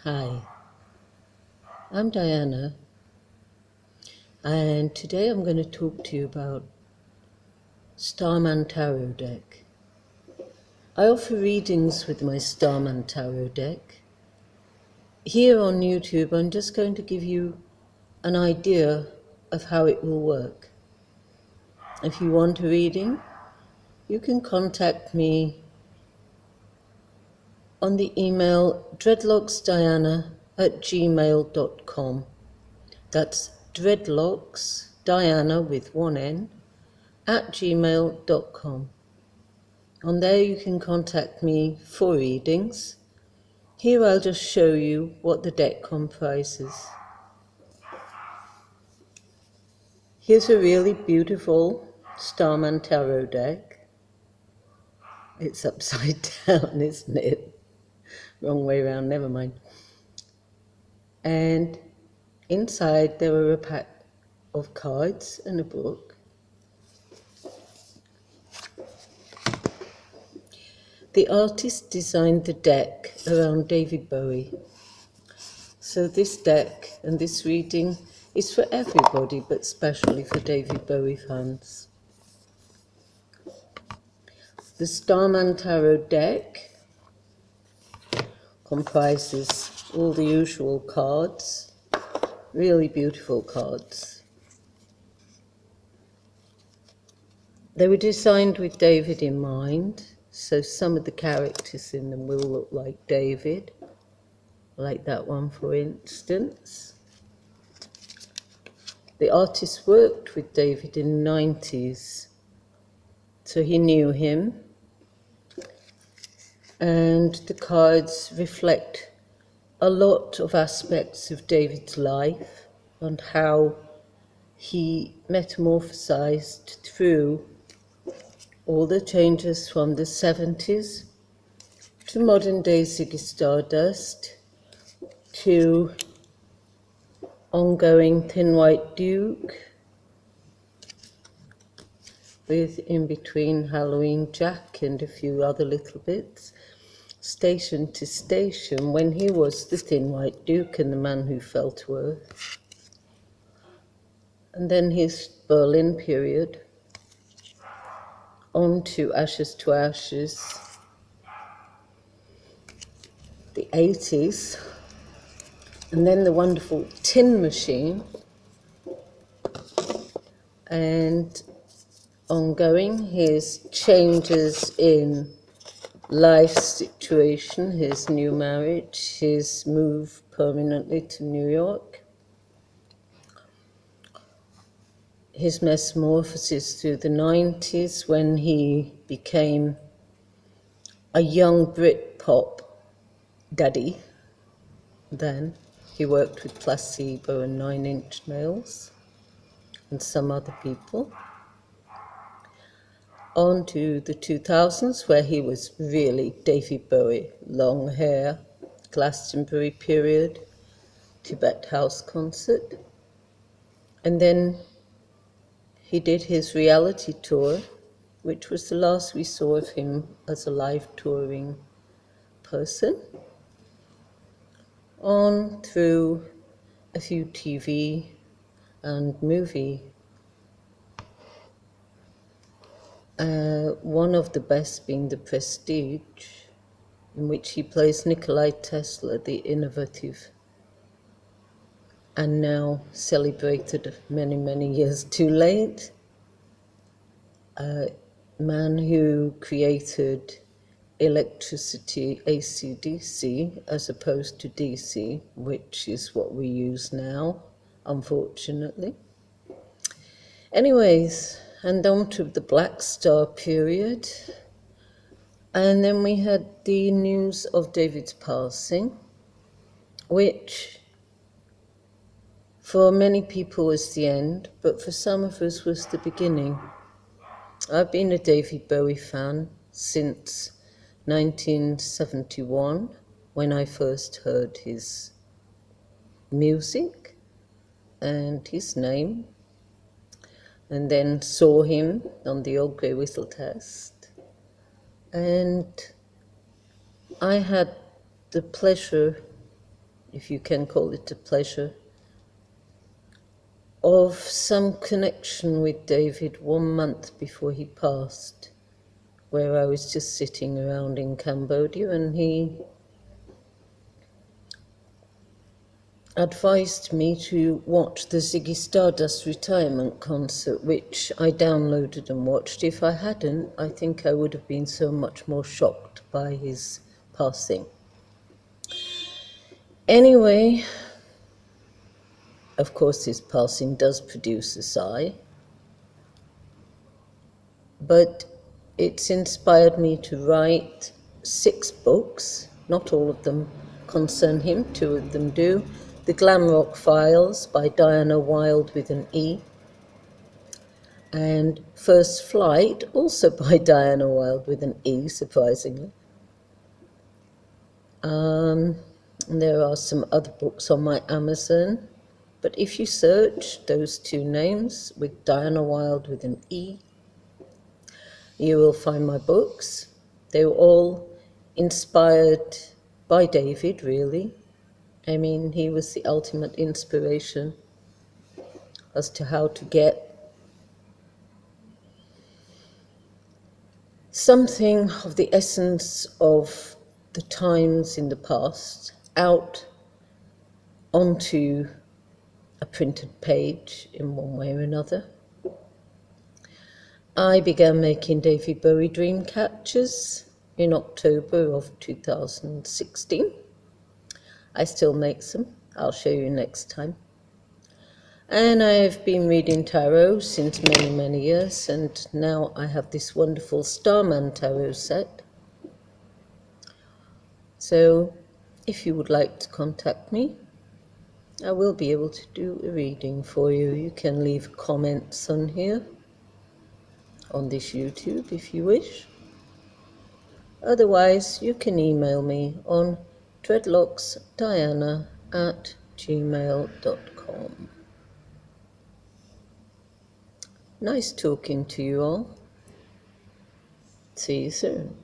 Hi, I'm Diana, and today I'm going to talk to you about Starman Tarot deck. I offer readings with my Starman Tarot deck. Here on YouTube, I'm just going to give you an idea of how it will work. If you want a reading, you can contact me on the email dreadlocksdiana@gmail.com. That's dreadlocksdiana with one N @gmail.com. On there you can contact me for readings. Here I'll just show you what the deck comprises. Here's a really beautiful Starman Tarot deck. It's upside down, isn't it? Wrong way around, never mind. And inside there are a pack of cards and a book. The artist designed the deck around David Bowie. So this deck and this reading is for everybody, but especially for David Bowie fans. The Starman Tarot deck comprises all the usual cards, really beautiful cards. They were designed with David in mind, so some of the characters in them will look like David, like that one for instance. The artist worked with David in the 90s, so he knew him. And the cards reflect a lot of aspects of David's life and how he metamorphosized through all the changes from the 70s to modern day Ziggy Stardust to ongoing Thin White Duke with in between Halloween Jack and a few other little bits. Station to Station, when he was the Thin White Duke and the Man Who Fell to Earth. And then his Berlin period, on to Ashes, the 80s, and then the wonderful Tin Machine, and ongoing his changes in life situation, his new marriage, his move permanently to New York, his metamorphosis through the 90s when he became a young Brit-pop daddy. Then he worked with Placebo and Nine Inch Nails and some other people. On to the 2000s, where he was really David Bowie, long hair, Glastonbury period, Tibet House concert. And then he did his reality tour, which was the last we saw of him as a live touring person. On through a few TV and movie. One of the best being The Prestige, in which he plays Nikolai Tesla, the innovative and now celebrated many, many years too late, man who created electricity AC/DC as opposed to DC, which is what we use now, unfortunately. Anyways, and on to the Black Star period. And then we had the news of David's passing, which for many people was the end, but for some of us was the beginning. I've been a David Bowie fan since 1971, when I first heard his music and his name, and then saw him on the Old Grey Whistle Test. And I had the pleasure if you can call it a pleasure, of some connection with David 1 month before he passed, where I was just sitting around in Cambodia, and he advised me to watch the Ziggy Stardust retirement concert, which I downloaded and watched. If I hadn't, I think I would have been so much more shocked by his passing. Anyway, of course, his passing does produce a sigh, but it's inspired me to write 6 books. Not all of them concern him, 2 of them do. The Glam Rock Files by Diana Wilde with an E, and First Flight, also by Diana Wilde with an E, surprisingly. And there are some other books on my Amazon, but if you search those 2 names with Diana Wilde with an E, you will find my books. They were all inspired by David, really. I mean, he was the ultimate inspiration as to how to get something of the essence of the times in the past out onto a printed page in one way or another. I began making David Bowie dream catchers in October of 2016. I still make some. I'll show you next time. And I've been reading tarot since many, many years, and now I have this wonderful Starman tarot set. So if you would like to contact me, I will be able to do a reading for you. You can leave comments on here, on this YouTube, if you wish. Otherwise, you can email me on dreadlocksdiana@gmail.com. Nice talking to you all. See you soon.